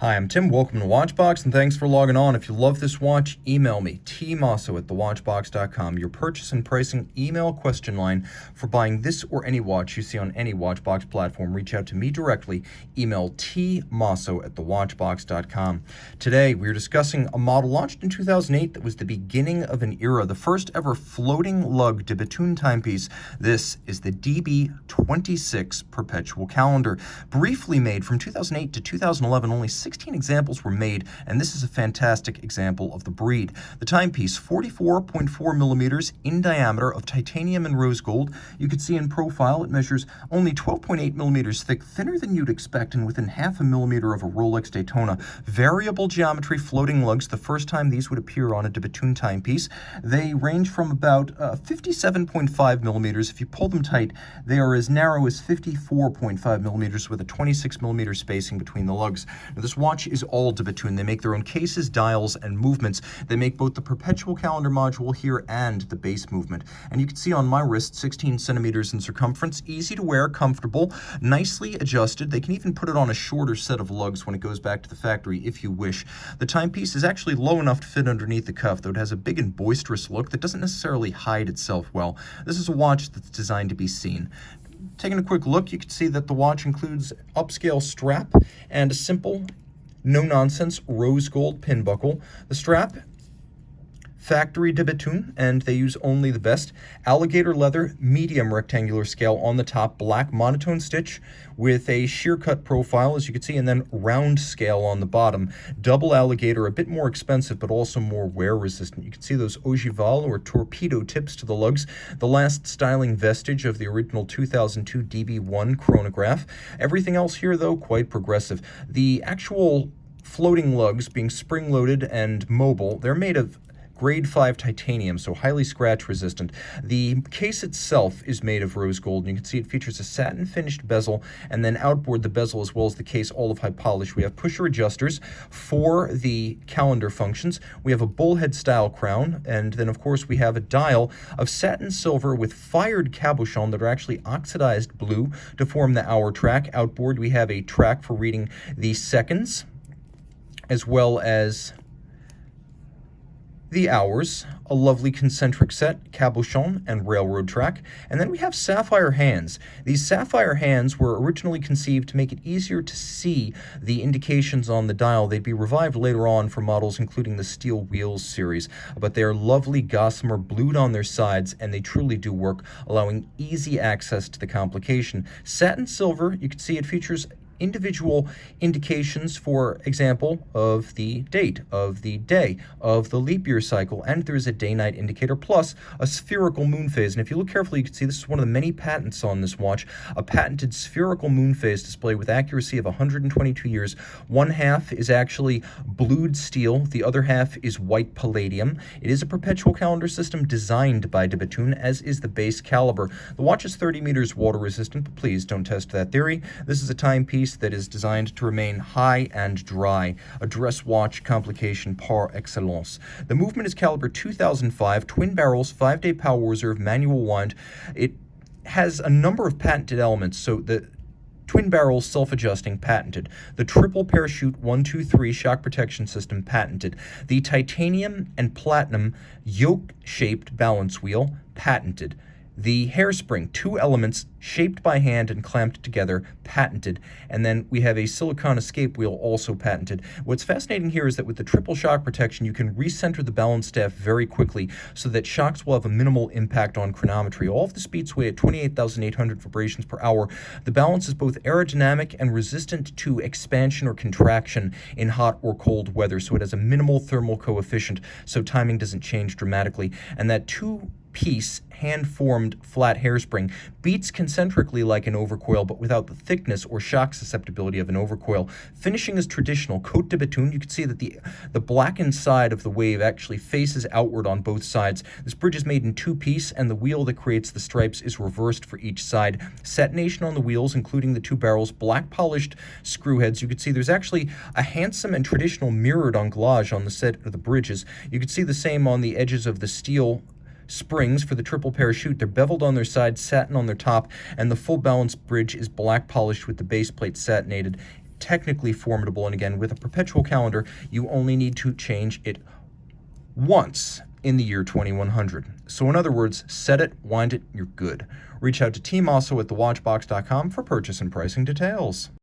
Hi, I'm Tim. Welcome to Watchbox, and thanks for logging on. If you love this watch, email me, tmosso@thewatchbox.com. Your purchase and pricing email question line for buying this or any watch you see on any Watchbox platform. Reach out to me directly. Email tmosso@thewatchbox.com. Today, we're discussing a model launched in 2008 that was the beginning of an era, the first ever floating lug de Bethune timepiece. This is the DB26 Perpetual calendar. Briefly made from 2008 to 2011, only 16 examples were made, and this is a fantastic example of the breed. The timepiece, 44.4 millimeters in diameter of titanium and rose gold. You can see in profile it measures only 12.8 millimeters thick, thinner than you'd expect, and within half a millimeter of a Rolex Daytona. Variable geometry floating lugs. The first time these would appear on a de Bethune timepiece. They range from about 57.5 millimeters. If you pull them tight, they are as narrow as 54.5 millimeters with a 26 millimeter spacing between the lugs. Now, this watch is all de Bethune. They make their own cases, dials, and movements. They make both the perpetual calendar module here and the base movement. And you can see on my wrist, 16 centimeters in circumference, easy to wear, comfortable, nicely adjusted. They can even put it on a shorter set of lugs when it goes back to the factory if you wish. The timepiece is actually low enough to fit underneath the cuff, though it has a big and boisterous look that doesn't necessarily hide itself well. This is a watch that's designed to be seen. Taking a quick look, you can see that the watch includes upscale strap and a simple, no-nonsense rose gold pin buckle. The strap, factory de Bethune, and they use only the best. Alligator leather, medium rectangular scale on the top, black monotone stitch with a sheer cut profile, as you can see, and then round scale on the bottom. Double alligator, a bit more expensive, but also more wear resistant. You can see those ogival or torpedo tips to the lugs, the last styling vestige of the original 2002 DB1 chronograph. Everything else here, though, quite progressive. The actual floating lugs, being spring-loaded and mobile, they're made of grade 5 titanium, so highly scratch resistant. The case itself is made of rose gold, and you can see it features a satin finished bezel, and then outboard the bezel as well as the case, all of high polish. We have pusher adjusters for the calendar functions. We have a bullhead style crown, and then of course we have a dial of satin silver with fired cabochons that are actually oxidized blue to form the hour track. Outboard we have a track for reading the seconds, as well as the hours, a lovely concentric set, cabochon, and railroad track. And then we have sapphire hands. These sapphire hands were originally conceived to make it easier to see the indications on the dial. They'd be revived later on for models including the Steel Wheels series, but they are lovely gossamer blued on their sides, and they truly do work, allowing easy access to the complication. Satin silver, you can see it features individual indications, for example, of the date, of the day, of the leap year cycle, and there's a day-night indicator, plus a spherical moon phase. And if you look carefully, you can see this is one of the many patents on this watch, a patented spherical moon phase display with accuracy of 122 years. One half is actually blued steel, the other half is white palladium. It is a perpetual calendar system designed by de Bethune, as is the base caliber. The watch is 30 meters water resistant, but please don't test that theory. This is a timepiece that is designed to remain high and dry, a dress watch complication par excellence. The movement is caliber 2005, twin barrels, 5-day power reserve, manual wind. It has a number of patented elements, so the twin barrels self-adjusting, patented. The triple parachute 1-2-3 shock protection system, patented. The titanium and platinum yoke-shaped balance wheel, patented. The hairspring, 2 elements shaped by hand and clamped together, patented. And then we have a silicone escape wheel, also patented. What's fascinating here is that with the triple shock protection, you can recenter the balance staff very quickly so that shocks will have a minimal impact on chronometry. All of the speed sway at 28,800 vibrations per hour. The balance is both aerodynamic and resistant to expansion or contraction in hot or cold weather, so it has a minimal thermal coefficient, so timing doesn't change dramatically. And that two-piece hand-formed flat hairspring beats concentrically like an overcoil, but without the thickness or shock susceptibility of an overcoil. Finishing is traditional, Cote de Bethune. You can see that the blackened side of the wave actually faces outward on both sides. This bridge is made in 2-piece, and the wheel that creates the stripes is reversed for each side. Satination on the wheels, including the 2 barrels, black polished screw heads. You can see there's actually a handsome and traditional mirrored anglage on the set of the bridges. You can see the same on the edges of the steel springs for the triple parachute. They're beveled on their sides, satin on their top, and the full balance bridge is black polished with the base plate satinated. technically formidable. And again, with a perpetual calendar, you only need to change it once in the year 2100. So in other words, set it, wind it, you're good. Reach out to Team Mosso at thewatchbox.com for purchase and pricing details.